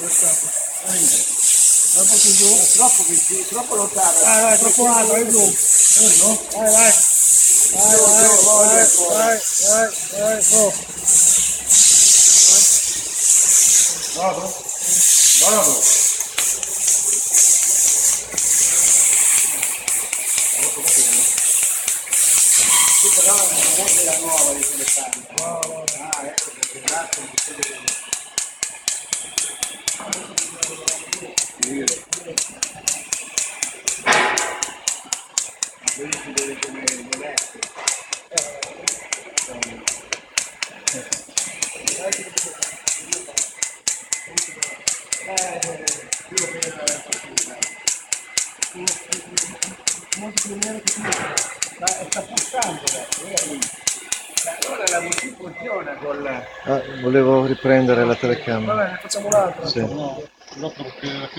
Un po' più giù. Troppo vicino, troppo lontano. Vai, troppo alto, vai giù. Vai, vai. Vai, oh. Vado? Vado. Sì, però non è la nuova di quell'anno. Ah, ecco, perché l'altro mi si vede. Lui si vede come molesto. Sta puntando adesso, allora la musica funziona con la... Volevo riprendere la telecamera. Vabbè, ne facciamo un'altra. Sì. No, perché